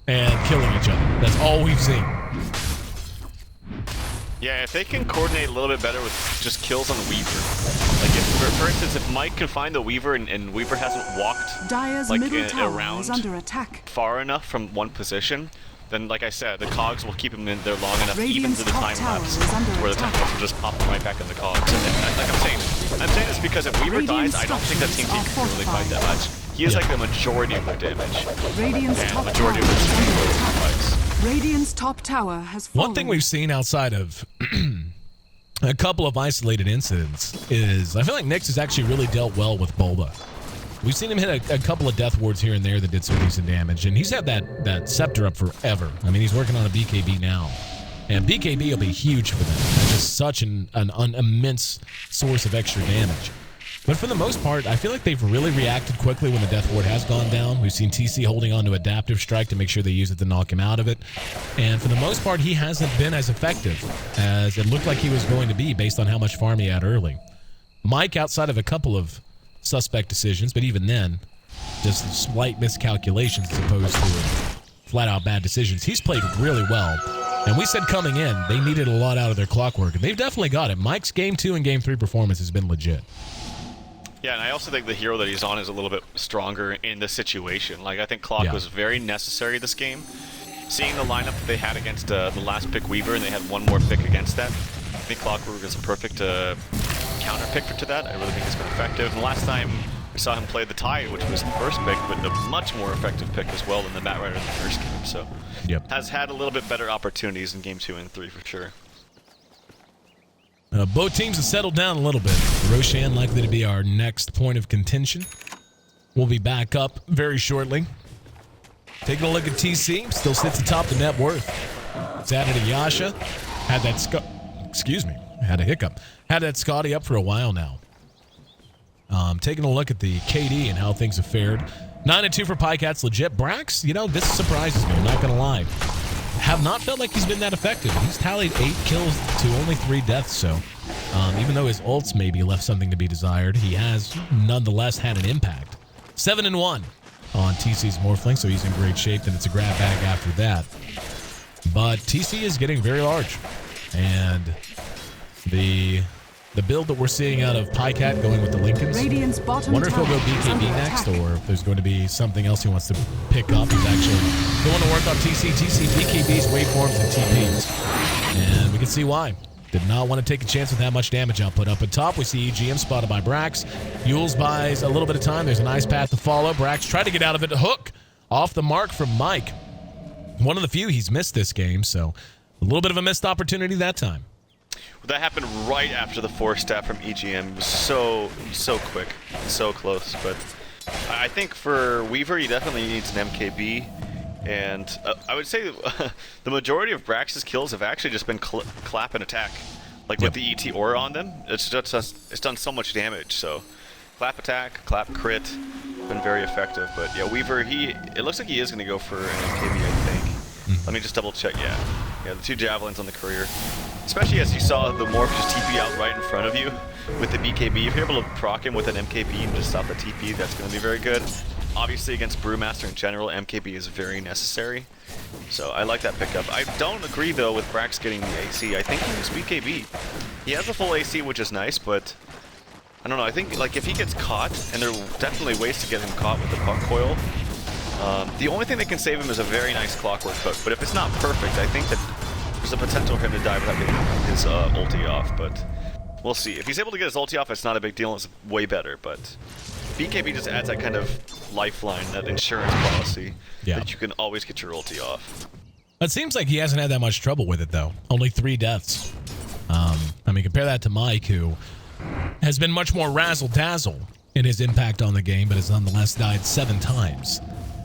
and killing each other. That's all we've seen. Yeah, if they can coordinate a little bit better with just kills on the Weaver. Like, for instance, if Mike can find the Weaver and Weaver hasn't walked around far enough from one position, then, like I said, the cogs will keep him in there long enough, even through the time lapse, where the time lapse will just pop him right back in the cogs. And like I'm saying this because if Weaver dies, I don't think that Team Team can really fight that much. He is like the majority of their damage, and majority of their fights. Radiant's top tower has fallen. One thing we've seen outside of a couple of isolated incidents is I feel like Nyx has actually really dealt well with Bulba. We've seen him hit a couple of death wards here and there that did some decent damage, and he's had that scepter up forever. I mean, he's working on a BKB now, and BKB will be huge for them. It's just such an immense source of extra damage. But for the most part, I feel like they've really reacted quickly when the Death Ward has gone down. We've seen TC holding on to Adaptive Strike to make sure they use it to knock him out of it. And for the most part, he hasn't been as effective as it looked like he was going to be based on how much farm he had early. Mike, outside of a couple of suspect decisions, but even then, just slight miscalculations as opposed to flat-out bad decisions. He's played really well. And we said coming in, they needed a lot out of their clockwork, and they've definitely got it. Mike's Game 2 and Game 3 performance has been legit. Yeah, and I also think the hero that he's on is a little bit stronger in the situation. Like, I think Clock was very necessary this game. Seeing the lineup that they had against the last pick Weaver, and they had one more pick against that, I think Clockwork is a perfect counter pick to that. I really think it's been effective. And last time we saw him play the Tide, which was the first pick, but a much more effective pick as well than the Matt Rider in the first game. So, has had a little bit better opportunities in Game 2 and 3 for sure. Both teams have settled down a little bit. Roshan likely to be our next point of contention. We'll be back up very shortly. Taking a look at TC, still sits atop the net worth. It's added a Yasha. Had a hiccup. Had that Scotty up for a while now. Taking a look at the KD and how things have fared. 9-2 for Pajkatt's legit. Brax, this surprises me, I'm not going to lie. Have not felt like he's been that effective. He's tallied 8 kills to only 3 deaths, so Even though his ults maybe left something to be desired, he has nonetheless had an impact. 7-1 on TC's Morphling, so he's in great shape. Then it's a grab bag after that. But TC is getting very large. And the build that we're seeing out of Pajkatt going with the Lincolns, Radiant's bottom wonder if he'll go tower is BKB under next, attack. or if there's going to be something else he wants to pick up. He's actually going to work on TC, BKBs, waveforms, and TPs. And we can see why. Did not want to take a chance with that much damage output. Up at top, we see EGM spotted by Brax. Yules buys a little bit of time. There's a nice path to follow. Brax tried to get out of it. Hook off the mark from Mike. One of the few he's missed this game, so a little bit of a missed opportunity that time. That happened right after the force stab from EGM. It was so quick, so close. But I think for Weaver, he definitely needs an MKB. And I would say the majority of Brax's kills have actually just been clap and attack. Like with the ET aura on them, it's done so much damage. So clap attack, clap crit, been very effective. But yeah, Weaver, it looks like he is going to go for an MKB, I think. Let me just double check. Yeah, the 2 javelins on the courier. Especially as you saw the morph just TP out right in front of you with the BKB. If you're able to proc him with an MKB and just stop the TP, that's going to be very good. Obviously, against Brewmaster in general, MKB is very necessary. So I like that pickup. I don't agree, though, with Brax getting the AC. I think he needs BKB. He has a full AC, which is nice, but I don't know. I think like if he gets caught, and there are definitely ways to get him caught with the puck coil, the only thing that can save him is a very nice clockwork hook. But if it's not perfect, I think that there's a potential for him to die without getting his ulti off. But we'll see. If he's able to get his ulti off, it's not a big deal. It's way better, but BKB just adds that kind of lifeline, that insurance policy that you can always get your ulti off. It seems like he hasn't had that much trouble with it, though. Only 3 deaths. I mean, compare that to Mike, who has been much more razzle-dazzle in his impact on the game, but has nonetheless died 7 times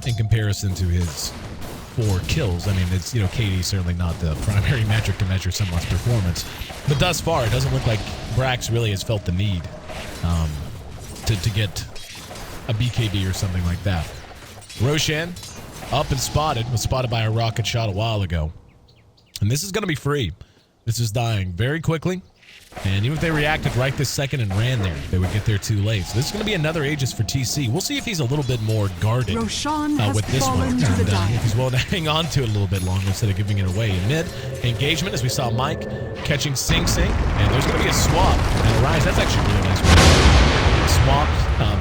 in comparison to his 4 kills. I mean, it's, KD certainly not the primary metric to measure someone's performance. But thus far, it doesn't look like Brax really has felt the need to get a BKB or something like that. Roshan, up and spotted, was spotted by a rocket shot a while ago. And this is going to be free. This is dying very quickly. And even if they reacted right this second and ran there, they would get there too late. So this is going to be another Aegis for TC. We'll see if he's a little bit more guarded with this one. And if he's willing to hang on to it a little bit longer instead of giving it away. In mid engagement, as we saw Mike catching Sing Sing. And there's going to be a swap. And Rise, that's actually really nice. Swap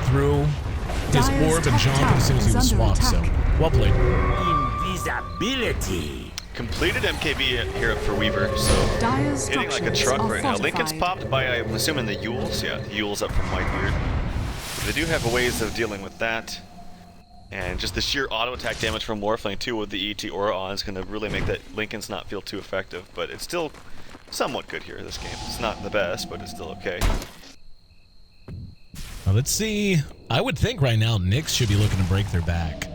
through his orb and jumped as soon as he was swapped. So, well played. Invisibility. Completed MKB here for Weaver, so hitting like a truck right now. Lincoln's popped by, I'm assuming, the Yules. Yeah, the Yules up from Whitebeard. They do have ways of dealing with that. And just the sheer auto attack damage from Morphling, too, with the ET Aura on is going to really make that Lincoln's not feel too effective. But it's still somewhat good here, this game. It's not the best, but it's still okay. Well, let's see. I would think right now Nyx should be looking to break their back.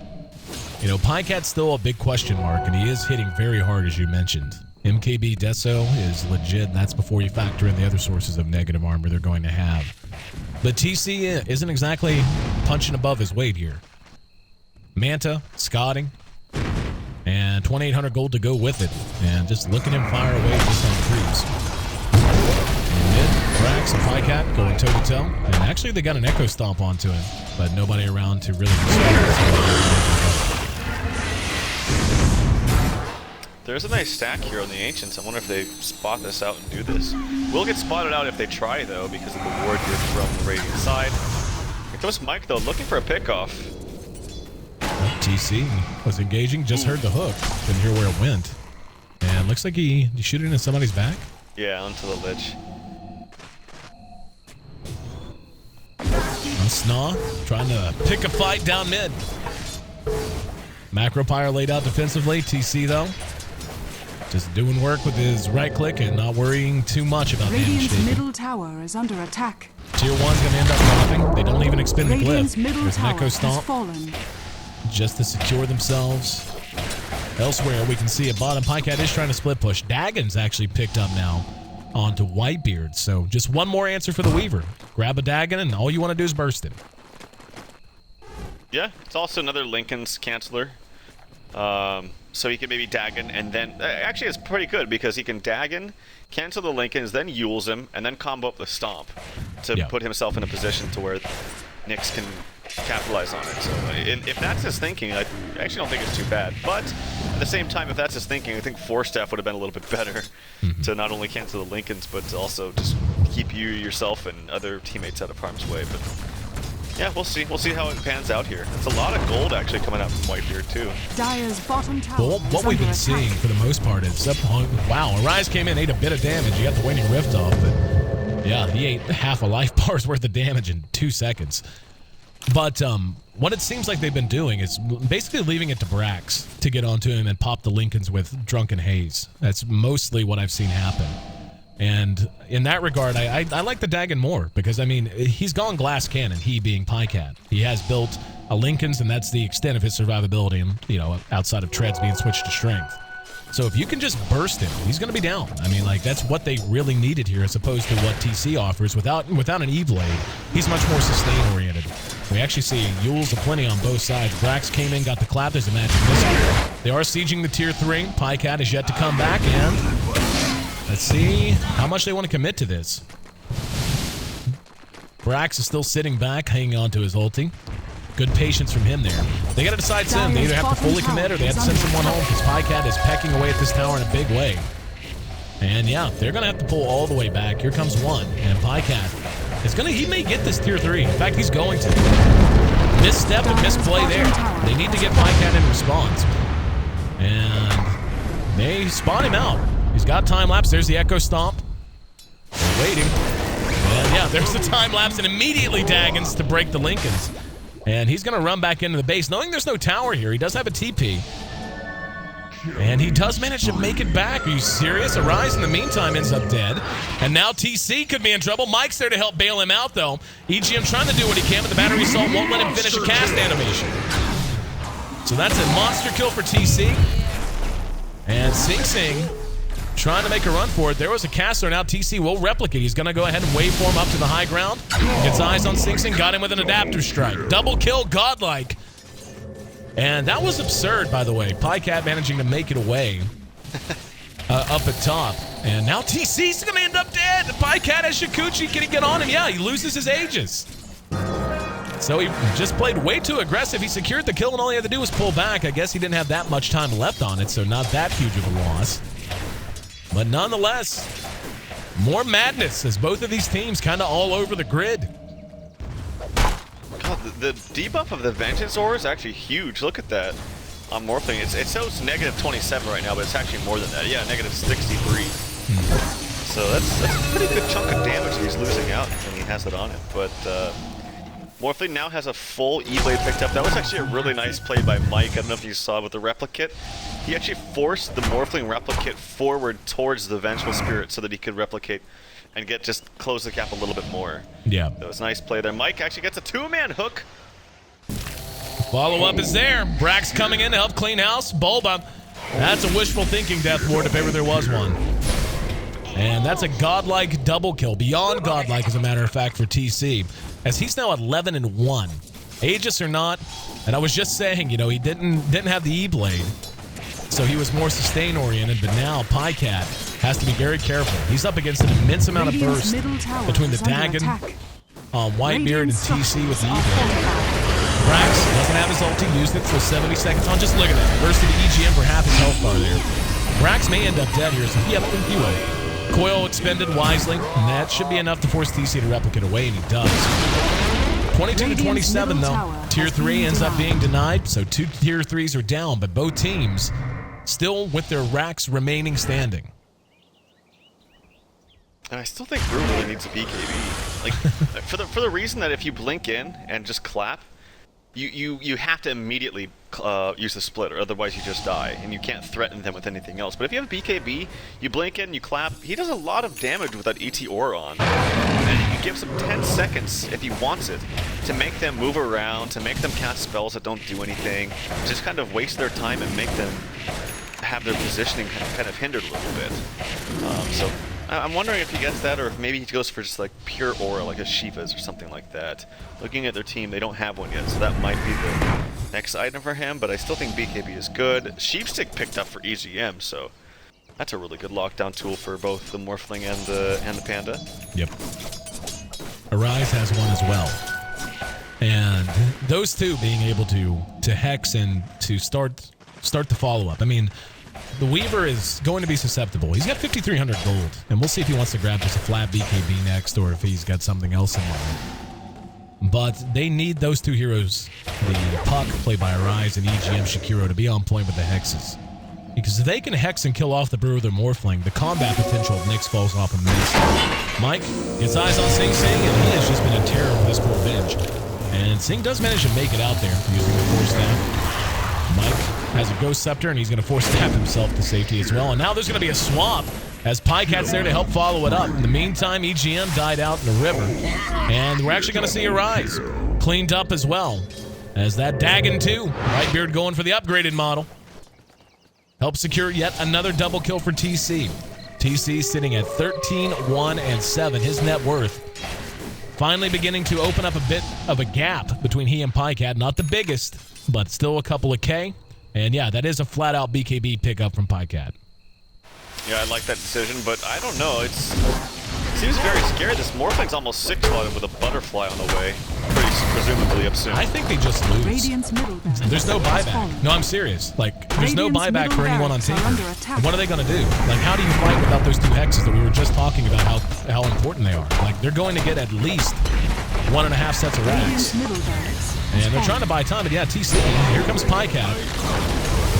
Pajkatt's still a big question mark, and he is hitting very hard, as you mentioned. MKB Deso is legit, and that's before you factor in the other sources of negative armor they're going to have. But TC isn't exactly punching above his weight here. Manta, Scotting, and 2,800 gold to go with it. And just look at him fire away just on creeps. Mid, Brax and Pajkatt going toe-to-toe. And actually, they got an Echo Stomp onto him, but nobody around to really There's a nice stack here on the Ancients. I wonder if they spot this out and do this. Will get spotted out if they try, though, because of the ward here from the Radiant side. Here comes Mike, though, looking for a pickoff. TC was engaging, just heard the hook. Didn't hear where it went. And looks like he shoot it into somebody's back. Yeah, onto the ledge. Snaw trying to pick a fight down mid. Macropyre laid out defensively. TC, though, just doing work with his right click and not worrying too much about damage Radiant's taken. middle tower is under attack. Tier 1's going to end up dropping. They don't even expend the Radiant's glyph. middle There's an tower Echo has Stomp fallen. just to secure themselves. Elsewhere, we can see at bottom, Pajkatt is trying to split push. Dagon's actually picked up now onto Whitebeard. So just one more answer for the Weaver. Grab a Dagon, and all you want to do is burst it. Yeah, it's also another Lincoln's canceller. so he can maybe Dagon, and then actually it's pretty good because he can Dagon, cancel the Lincolns, then Yules him, and then combo up the Stomp to put himself in a position to where Nyx can capitalize on it. So if that's his thinking, I actually don't think it's too bad. But at the same time, if that's his thinking, I think Force Staff would have been a little bit better to not only cancel the Lincolns, but to also just keep yourself, and other teammates out of harm's way. But yeah, we'll see. We'll see how it pans out here. It's a lot of gold actually coming out from Whitebeard too. Dire's bottom tower. Well, what we've been seeing for the most part is wow, Arise came in, ate a bit of damage. He got the Waning Rift off, but yeah, he ate half a life bar's worth of damage in 2 seconds. But what it seems like they've been doing is basically leaving it to Brax to get onto him and pop the Lincolns with Drunken Haze. That's mostly what I've seen happen. And in that regard, I like the Dagon more because, I mean, he's gone glass cannon, he being Pajkatt. He has built a Lincolns, and that's the extent of his survivability, and, you know, outside of treads being switched to strength. So if you can just burst him, he's going to be down. I mean, like, that's what they really needed here as opposed to what TC offers. Without an E-Blade, he's much more sustain-oriented. We actually see Yules aplenty on both sides. Brax came in, got the clap. There's a magic missile. They are sieging the tier 3. Pajkatt is yet to come back, and let's see how much they want to commit to this. Brax is still sitting back, hanging on to his ulti. Good patience from him there. They got to decide soon. They either have to fully commit or they have to send someone home because Pajkatt is pecking away at this tower in a big way. And yeah, they're going to have to pull all the way back. Here comes one. And Pajkatt is going to, he may get this tier 3. In fact, he's going to. Misstep and misplay there. They need to get Pajkatt in response. And they spawn him out. He's got time lapse. There's the Echo Stomp. They're waiting. And yeah, there's the time lapse and immediately Dagons to break the Lincolns. And he's going to run back into the base, knowing there's no tower here. He does have a TP. And he does manage to make it back. Are you serious? Arise in the meantime ends up dead. And now TC could be in trouble. Mike's there to help bail him out, though. EGM trying to do what he can, but the battery assault won't let him finish a cast animation. So that's a monster kill for TC. And Sing Sing trying to make a run for it. There was a caster. Now TC will replicate. He's going to go ahead and waveform up to the high ground. Gets eyes on Sing Sing. Got him with an adaptive strike. Double kill, godlike. And that was absurd, by the way. Pajkatt managing to make it away up at top. And now TC's going to end up dead. Pajkatt has Shukuchi. Can he get on him? Yeah, he loses his Aegis. So he just played way too aggressive. He secured the kill, and all he had to do was pull back. I guess he didn't have that much time left on it, so not that huge of a loss. But nonetheless, more madness as both of these teams kind of all over the grid. God, the debuff of the Vengeance Aura is actually huge. Look at that on Morphling. It shows negative 27 right now, but it's actually more than that. Yeah, negative 63. So that's a pretty good chunk of damage he's losing out when he has it on it. But Morphling now has a full E-Blade picked up. That was actually a really nice play by Mike. I don't know if you saw with the Replicate. He actually forced the Morphling Replicate forward towards the Vengeful Spirit so that he could replicate and close the gap a little bit more. Yeah. That was a nice play there. Mike actually gets a 2-man hook. Follow-up is there. Brax coming in to help clean house. Bulba. That's a wishful thinking Death Ward if ever there was one. And that's a godlike double kill. Beyond godlike, as a matter of fact, for TC. As he's now at 11-1. Aegis or not, and I was just saying, you know, he didn't have the E-Blade. So he was more sustain-oriented, but now Pajkatt has to be very careful. He's up against an immense amount of burst between the Dagon, Whitebeard, and TC with the E-Blade. Brax doesn't have his ulti, used it for 70 seconds on. Just look at that. Bursted to EGM for half his health bar there. Brax may end up dead here, so yeah, he will. Coil expended wisely, and that should be enough to force TC to replicate away, and he does. 22-27 though. Tier 3 ends up being denied, so 2 Tier 3s are down, but both teams still with their racks remaining standing. And I still think Brew really needs a BKB. Like, for the reason that if you blink in and just clap, you have to immediately use the split, or otherwise you just die, and you can't threaten them with anything else. But if you have a BKB, you blink in, you clap, he does a lot of damage with that ET Aura on. And he gives him 10 seconds, if he wants it, to make them move around, to make them cast spells that don't do anything, just kind of waste their time and make them have their positioning kind of hindered a little bit. So I'm wondering if he gets that, or if maybe he goes for just like pure aura, like a Shiva's or something like that. Looking at their team, they don't have one yet, so that might be next item for him, but I still think BKB is good. Sheepstick picked up for EGM, so that's a really good lockdown tool for both the Morphling and the Panda. Yep. Arise has one as well. And those two being able to hex and to start the follow-up. I mean, the Weaver is going to be susceptible. He's got 5,300 gold, and we'll see if he wants to grab just a flat BKB next or if he's got something else in mind. But they need those two heroes, the Puck, played by Arise, and EGM Shakiro, to be on point with the hexes. Because if they can hex and kill off the Brewer, their Morphling, the combat potential of Nyx falls off immensely. Mike gets eyes on Sing Sing, and he has just been a terror for this poor bench. And Sing does manage to make it out there using the Force Staff. Mike has a Ghost Scepter, and he's going to Force Staff himself to safety as well. And now there's going to be a swap as Pajkatt's there to help follow it up. In the meantime, EGM died out in the river. And we're actually going to see Arise cleaned up as well. As that Dagon 2, Whitebeard going for the upgraded model. Helps secure yet another double kill for TC. TC sitting at 13, 1, and 7. His net worth finally beginning to open up a bit of a gap between he and Pajkatt. Not the biggest, but still a couple of K. And yeah, that is a flat-out BKB pickup from Pajkatt. Yeah, I like that decision, but I don't know. It seems very scary. This Morphling's almost 6-spotted with a butterfly on the way. Presumably up soon. I think they just lose. Radiant's middle barracks There's no has buyback. fallen. No, I'm serious. Like, there's no Radiant's buyback middle for anyone on barracks are Tinker. under attack. What are they going to do? Like, how do you fight without those two hexes that we were just talking about how important they are? Like, they're going to get at least 1.5 sets of Radiant's racks. middle barracks has And they're fallen. trying to buy time, but yeah, TC. Here comes Pajkatt.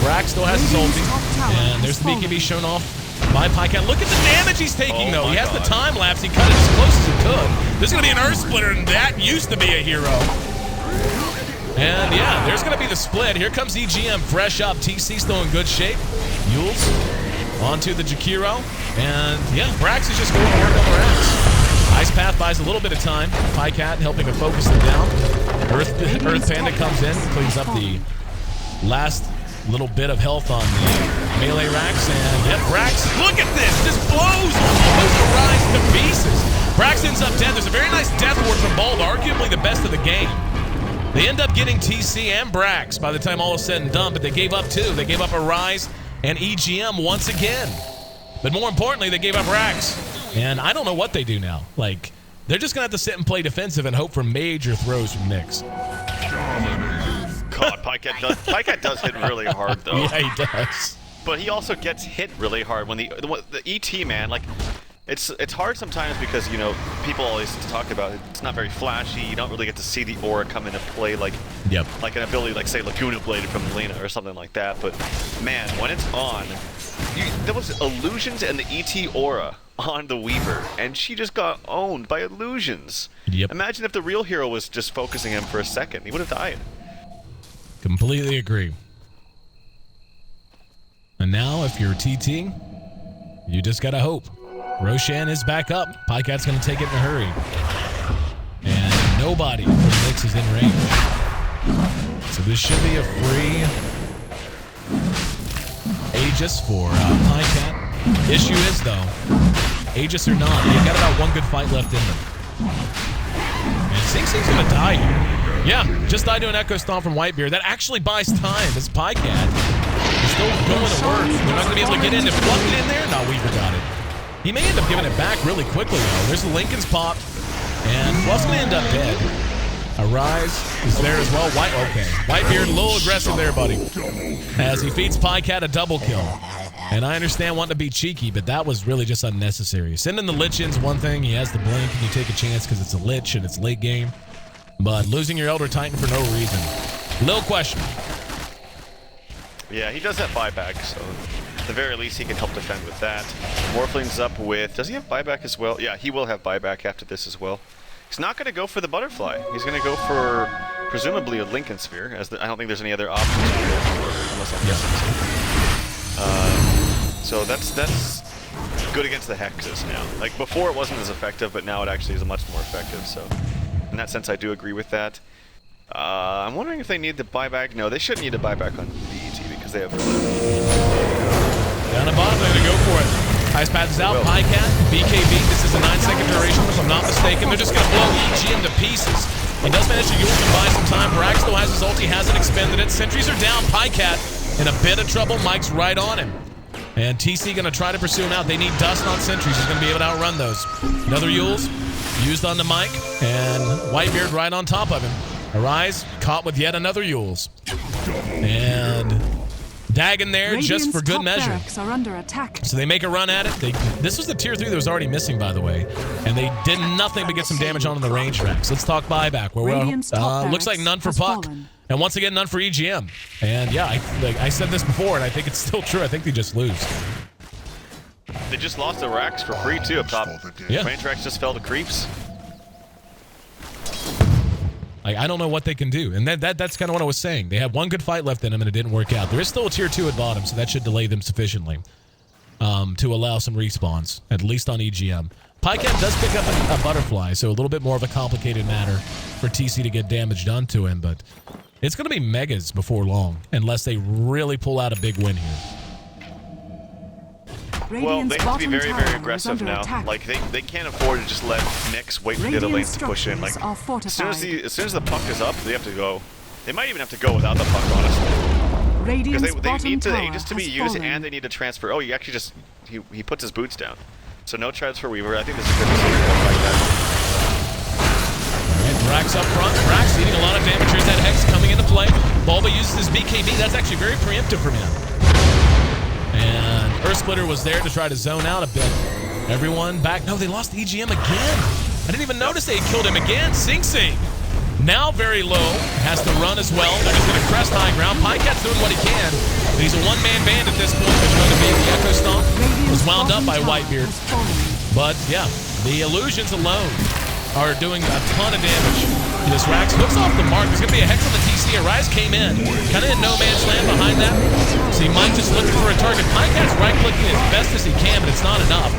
Brax still has his Radiant's ulti. top tower And there's the has BKB shown off by Pajkatt. Look at the damage he's taking, Oh though. He my has the God. time lapse. He cut it as close as he could. There's going to be an Earth Splitter, and that used to be a hero. And yeah, there's going to be the split. Here comes EGM fresh up. TC still in good shape. Yules onto the Jakiro. And yeah, Brax is just going to work on the racks. Ice Path buys a little bit of time. Pajkatt helping to focus them down. Earth Panda comes in, cleans up the last little bit of health on the melee racks. And yep, Brax, look at this. Just blows Arise to pieces. Brax ends up dead. There's a very nice death ward from Bold, arguably the best of the game. They end up getting TC and Brax by the time all is said and done, but they gave up two. They gave up Arise and EGM once again. But more importantly, they gave up Brax. And I don't know what they do now. Like, they're just going to have to sit and play defensive and hope for major throws from Nyx. God, Pajkatt does hit really hard, though. Yeah, he does. But he also gets hit really hard when the ET, man, like, it's hard sometimes because, you know, people always talk about it. It's not very flashy. You don't really get to see the aura come into play like an ability like, say, Laguna Blade from Lena or something like that. But, man, when it's on, there was illusions and the ET aura on the Weaver, and she just got owned by illusions. Yep. Imagine if the real hero was just focusing him for a second. He would have died. Completely agree. And now, if you're TT, you just gotta hope. Roshan is back up. Pajkatt's gonna take it in a hurry. And nobody from Nyx is in range. So this should be a free Aegis for Pajkatt. Issue is, though, Aegis or not, they've got about one good fight left in them. And Sing Sing's gonna die here. Yeah, just died to an Echo Stomp from Whitebeard. That actually buys time as Pajkatt is still going to work. They're not gonna be able to get in. If Fluff get in there, no, Weaver got it. He may end up giving it back really quickly, though. There's the Lincoln's pop, and Fluff's gonna end up dead. Arise is there as well. Whitebeard a little aggressive there, buddy, as he feeds Pajkatt a double kill. And I understand wanting to be cheeky, but that was really just unnecessary. Sending the Lich in's one thing. He has the blink, and you take a chance because it's a Lich and it's late game. But losing your Elder Titan for no reason, little question. Yeah, he does have buyback, so at the very least he can help defend with that. Morphling's up with... Does he have buyback as well? Yeah, he will have buyback after this as well. He's not going to go for the butterfly. He's going to go for presumably a Lincoln Sphere. I don't think there's any other options to go for, unless I'm guessing. So that's good against the hexes now. Like before it wasn't as effective, but now it actually is much more effective. So in that sense, I do agree with that. I'm wondering if they need the buyback. No, they shouldn't need a buyback on BET because they have... Down at bottom, they're going to go for it. Ice Path is out. Pajkatt, BKB. This is a 9-second duration, if I'm not mistaken. They're just going to blow EGM to pieces. He does manage to use and buy some time. Brax still has his ult. He hasn't expended it. Sentries are down. Pajkatt in a bit of trouble. Mike's right on him. And TC going to try to pursue him out. They need dust on sentries. He's going to be able to outrun those. Another Yules used on the Mike. And Whitebeard right on top of him. Arise caught with yet another Yules. And Dagon there just for good measure. Are under attack. So they make a run at it. This was the tier 3 that was already missing, by the way. And they did nothing but get some damage on the range racks. Let's talk buyback. Looks like none for Puck. And once again, none for EGM. And yeah, I said this before, and I think it's still true. I think they just lose. They just lost the racks for free, too, up top. Yeah. Range racks just fell to creeps. I don't know what they can do. And that's kind of what I was saying. They had one good fight left in them, and it didn't work out. There is still a tier 2 at bottom, so that should delay them sufficiently to allow some respawns, at least on EGM. Pajkatt does pick up a butterfly, so a little bit more of a complicated matter for TC to get damage done to him, but it's going to be megas before long, unless they really pull out a big win here. Well, they have to be very, very aggressive now. Attack. Like, they can't afford to just let Nyx wait for the other lanes to push in. Like, as soon as the puck is up, they have to go. They might even have to go without the puck, honestly. Because they need the Aegis to be used, and they need to transfer. Oh, he actually just he puts his boots down. So no transfer Weaver. I think this is good to see like that. Alright, Brax up front. Brax eating a lot of damage. Here's that Hex coming into play. Bulba uses his BKB. That's actually very preemptive from him. And Earth Splitter was there to try to zone out a bit. Everyone back. No, they lost EGM again. I didn't even notice they had killed him again. Sing Sing. Now very low. Has to run as well. They're just going to crest high ground. Pajkatt's doing what he can. But he's a one-man band at this point. There's going to be the Echo Stomp. Was wound up by Whitebeard. But yeah, the illusions alone are doing a ton of damage. This Rax hooks off the mark. There's going to be a Hex on the TC. Arise came in. Kind of in no man's land behind that. See, Mike just looking for a target. Pajkatt's right-clicking as best as he can, but it's not enough.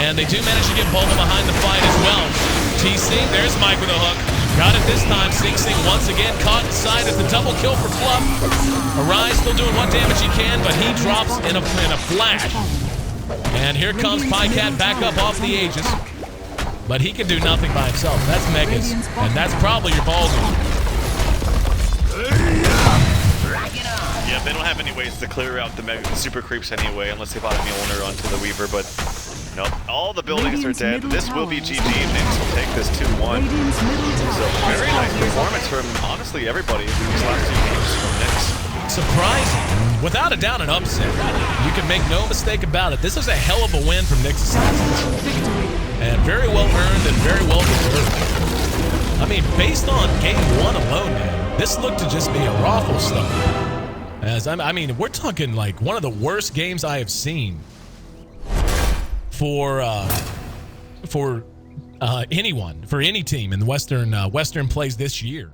And they do manage to get Bulba behind the fight as well. TC, there's Mike with a hook. Got it this time. Sing Sing once again caught inside as the double kill for Fluff. Arise still doing what damage he can, but he drops in a flash. And here comes Pajkatt back up off the Aegis. But he can do nothing by himself. That's Megas. And that's probably your ball game. Yeah, they don't have any ways to clear out the super creeps anyway, unless they bought a Mjolnir onto the Weaver, but no, all the buildings are dead. This will be GG. Nyx will take this 2-1. So very nice performance from honestly everybody in these last 2 games from Nyx. Surprising. Without a doubt, an upset. You can make no mistake about it. This is a hell of a win from Nyx Assassins. And very well earned and very well deserved. I mean, based on game 1 alone, man, this looked to just be a raffle stuff. I mean, we're talking like one of the worst games I have seen for anyone, for any team in the Western plays this year.